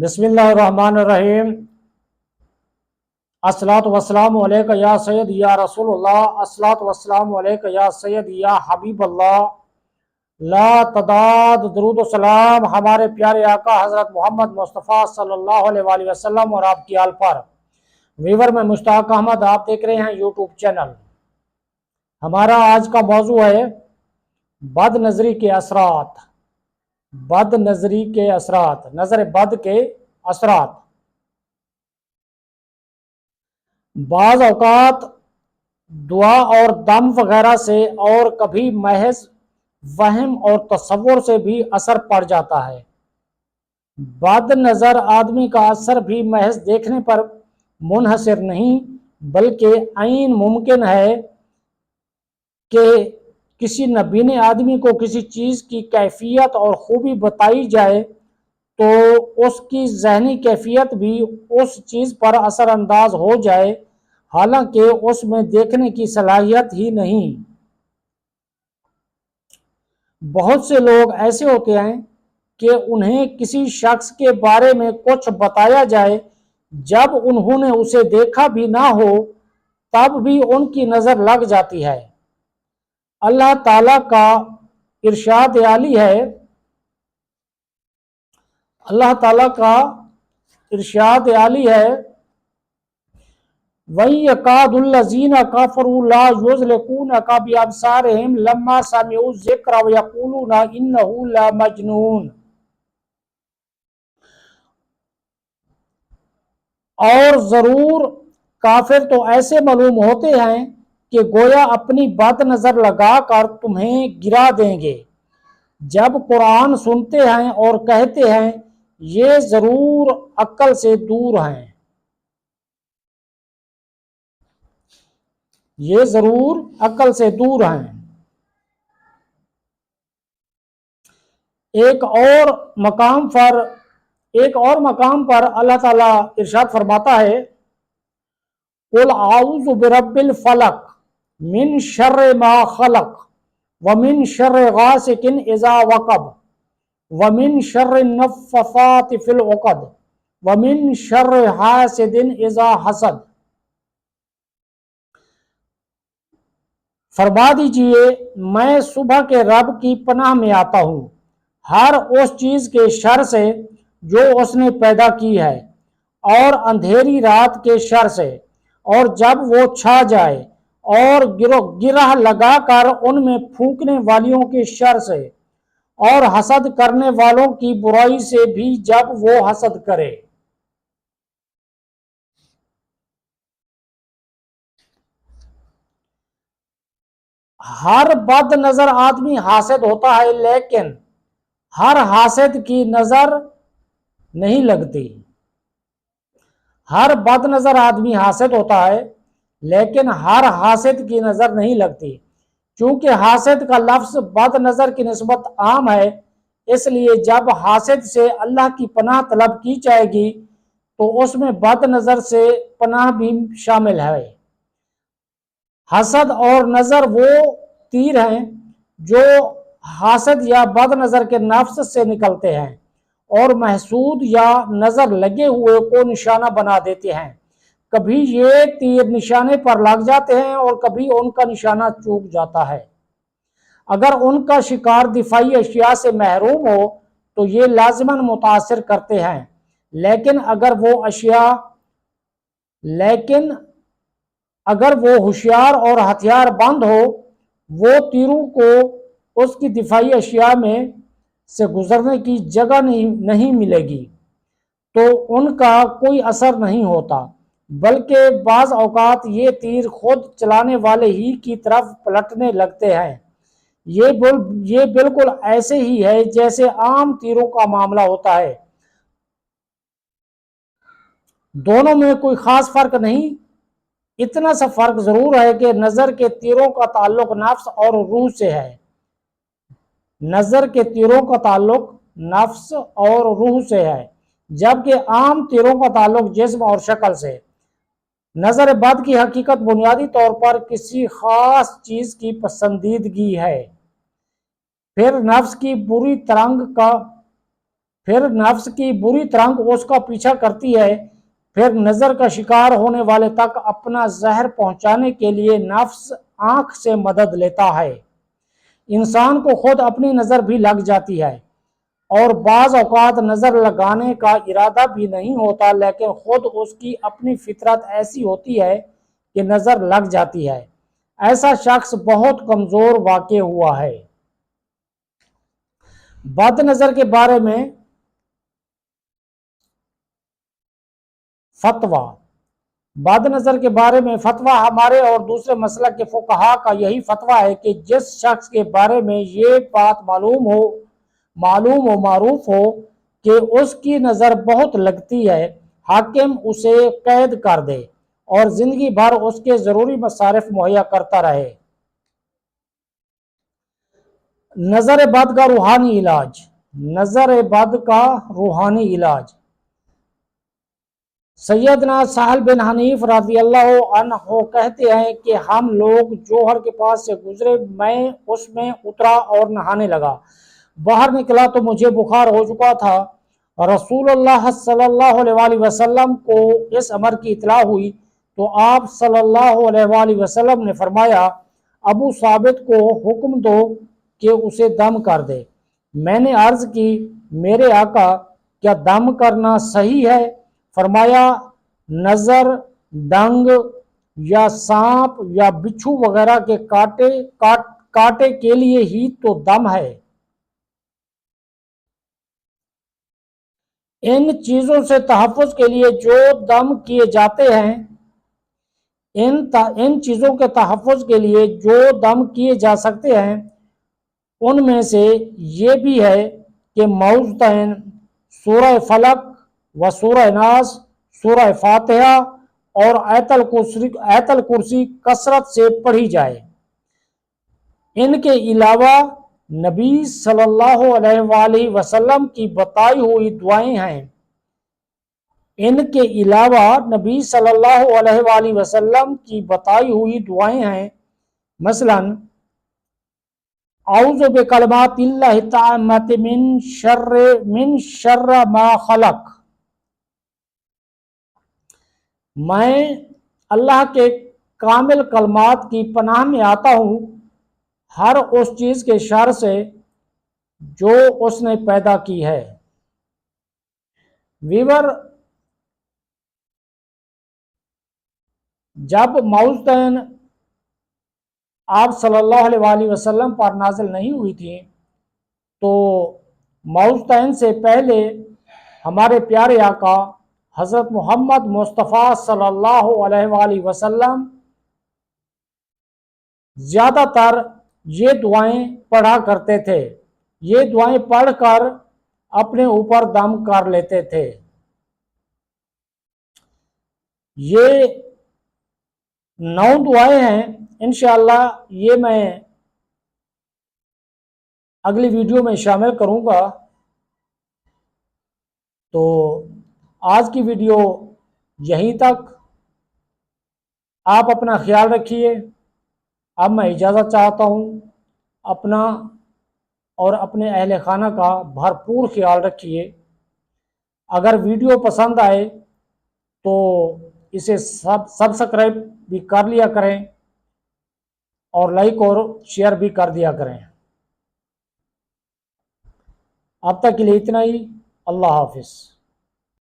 بسم اللہ الرحمن الرحیم۔ الصلاۃ والسلام علیک یا سید یا رسول اللہ، الصلاۃ والسلام علیک یا سید یا حبیب اللہ، لا تعداد درود و سلام ہمارے پیارے آقا حضرت محمد مصطفیٰ صلی اللہ علیہ وآلہ وسلم اور آپ کی آل پر۔ ویور میں مشتاق احمد، آپ دیکھ رہے ہیں یوٹیوب چینل۔ ہمارا آج کا موضوع ہے بد نظری کے اثرات۔ بد نظری کے اثرات، نظر بد کے اثرات۔ بعض اوقات دعا اور دم وغیرہ سے اور کبھی محض وہم اور تصور سے بھی اثر پڑ جاتا ہے۔ بد نظر آدمی کا اثر بھی محض دیکھنے پر منحصر نہیں، بلکہ عین ممکن ہے کہ کسی نبینے آدمی کو کسی چیز کی کیفیت اور خوبی بتائی جائے تو اس کی ذہنی کیفیت بھی اس چیز پر اثر انداز ہو جائے، حالانکہ اس میں دیکھنے کی صلاحیت ہی نہیں۔ بہت سے لوگ ایسے ہوتے ہیں کہ انہیں کسی شخص کے بارے میں کچھ بتایا جائے، جب انہوں نے اسے دیکھا بھی نہ ہو تب بھی ان کی نظر لگ جاتی ہے۔ اللہ تعالیٰ کا ارشاد عالی ہے، اللہ تعالیٰ کا ارشاد عالی ہے، وَيَكَادُ الَّذِينَ كَفَرُوا لَا يُزْلِقُونَكَ بِأَبْصَارِهِمْ لَمَّا سَمِعُوا الذِّكْرَ وَيَقُولُونَ إِنَّهُ لَمَجْنُونٌ۔ اور ضرور کافر تو ایسے معلوم ہوتے ہیں کہ گویا اپنی بد نظر لگا کر تمہیں گرا دیں گے، جب قرآن سنتے ہیں اور کہتے ہیں یہ ضرور عقل سے دور ہیں، یہ ضرور عقل سے دور ہیں۔ ایک اور مقام پر اللہ تعالیٰ ارشاد فرماتا ہے، قُلْ أَعُوذُ بِرَبِّ الْفَلَقِ مِنْ شَرِّ مَا خَلَقَ وَمِنْ شَرِّ غَاسِقٍ إِذَا وَقَبَ وَمِنْ شَرِّ النَّفَّثَاتِ فِي الْعُقَدِ وَمِنْ شَرِّ حَاسِدٍ إِذَا حَسَدَ۔ فرما دیجئے میں صبح کے رب کی پناہ میں آتا ہوں ہر اس چیز کے شر سے جو اس نے پیدا کی ہے، اور اندھیری رات کے شر سے، اور جب وہ چھا جائے، اور گرہ لگا کر ان میں پھونکنے والیوں کے شر سے، اور حسد کرنے والوں کی برائی سے بھی جب وہ حسد کرے۔ ہر بد نظر آدمی حاسد ہوتا ہے، لیکن ہر حاسد کی نظر نہیں لگتی۔ ہر بد نظر آدمی حاسد ہوتا ہے، لیکن ہر حاسد کی نظر نہیں لگتی۔ چونکہ حاسد کا لفظ بد نظر کی نسبت عام ہے، اس لیے جب حاسد سے اللہ کی پناہ طلب کی جائے گی تو اس میں بد نظر سے پناہ بھی شامل ہے۔ حسد اور نظر وہ تیر ہیں جو حاسد یا بد نظر کے نفس سے نکلتے ہیں اور محسود یا نظر لگے ہوئے کو نشانہ بنا دیتے ہیں۔ کبھی یہ تیر نشانے پر لگ جاتے ہیں اور کبھی ان کا نشانہ چوک جاتا ہے۔ اگر ان کا شکار دفاعی اشیاء سے محروم ہو تو یہ لازماً متاثر کرتے ہیں، لیکن اگر وہ ہوشیار اور ہتھیار بند ہو، وہ تیروں کو اس کی دفاعی اشیاء میں سے گزرنے کی جگہ نہیں ملے گی تو ان کا کوئی اثر نہیں ہوتا، بلکہ بعض اوقات یہ تیر خود چلانے والے ہی کی طرف پلٹنے لگتے ہیں۔ یہ بالکل ایسے ہی ہے جیسے عام تیروں کا معاملہ ہوتا ہے، دونوں میں کوئی خاص فرق نہیں۔ اتنا سا فرق ضرور ہے کہ نظر کے تیروں کا تعلق نفس اور روح سے ہے، نظر کے تیروں کا تعلق نفس اور روح سے ہے، جبکہ عام تیروں کا تعلق جسم اور شکل سے۔ نظر بد کی حقیقت بنیادی طور پر کسی خاص چیز کی پسندیدگی ہے، پھر نفس کی پھر نفس کی بری ترنگ اس کا پیچھا کرتی ہے، پھر نظر کا شکار ہونے والے تک اپنا زہر پہنچانے کے لیے نفس آنکھ سے مدد لیتا ہے۔ انسان کو خود اپنی نظر بھی لگ جاتی ہے، اور بعض اوقات نظر لگانے کا ارادہ بھی نہیں ہوتا، لیکن خود اس کی اپنی فطرت ایسی ہوتی ہے کہ نظر لگ جاتی ہے۔ ایسا شخص بہت کمزور واقع ہوا ہے۔ بد نظر کے بارے میں فتویٰ۔ بد نظر کے بارے میں فتویٰ ہمارے اور دوسرے مسلک کے فقہا کا یہی فتویٰ ہے کہ جس شخص کے بارے میں یہ بات معلوم و معروف ہو کہ اس کی نظر بہت لگتی ہے، حاکم اسے قید کر دے اور زندگی بھر اس کے ضروری مصارف مہیا کرتا رہے۔ نظر بد کا روحانی علاج۔ نظر بد کا روحانی علاج۔ سیدنا سہل بن حنیف رضی اللہ عنہ کہتے ہیں کہ ہم لوگ جوہر کے پاس سے گزرے، میں اس میں اترا اور نہانے لگا، باہر نکلا تو مجھے بخار ہو چکا تھا۔ رسول اللہ صلی اللہ علیہ وآلہ وسلم کو اس امر کی اطلاع ہوئی تو آپ صلی اللہ علیہ وآلہ وسلم نے فرمایا، ابو ثابت کو حکم دو کہ اسے دم کر دے۔ میں نے عرض کی، میرے آقا کیا دم کرنا صحیح ہے؟ فرمایا، نظر، ڈنگ یا سانپ یا بچھو وغیرہ کے کاٹے کے لیے ہی تو دم ہے۔ ان چیزوں سے تحفظ کے لیے جو دم کیے جاتے ہیں، ان چیزوں کے تحفظ کے لیے جو دم کیے جا سکتے ہیں، ان میں سے یہ بھی ہے کہ معوذتین، سورہ فلق و سورہ ناس، سورہ فاتحہ اور آیت الکرسی کثرت سے پڑھی جائے۔ ان کے علاوہ نبی صلی اللہ علیہ وآلہ وسلم کی بتائی ہوئی دعائیں ہیں۔ ان کے علاوہ نبی صلی اللہ علیہ وآلہ وسلم کی بتائی ہوئی دعائیں ہیں، مثلاً اعوذ بکلمات اللہ التامات من شر ما خلق، میں اللہ کے کامل کلمات کی پناہ میں آتا ہوں ہر اس چیز کے شر سے جو اس نے پیدا کی ہے۔ ویور، جب معوذتین آپ صلی اللہ علیہ وآلہ وسلم پر نازل نہیں ہوئی تھی تو معوذتین سے پہلے ہمارے پیارے آقا حضرت محمد مصطفیٰ صلی اللہ علیہ وآلہ وسلم زیادہ تر یہ دعائیں پڑھا کرتے تھے۔ یہ دعائیں پڑھ کر اپنے اوپر دم کر لیتے تھے۔ یہ 9 دعائیں ہیں، انشاءاللہ یہ میں اگلی ویڈیو میں شامل کروں گا۔ تو آج کی ویڈیو یہیں تک۔ آپ اپنا خیال رکھیے۔ اب میں اجازت چاہتا ہوں۔ اپنا اور اپنے اہل خانہ کا بھرپور خیال رکھیے۔ اگر ویڈیو پسند آئے تو اسے سبسکرائب بھی کر لیا کریں اور لائک اور شیئر بھی کر دیا کریں۔ اب تک کے لیے اتنا ہی۔ اللہ حافظ۔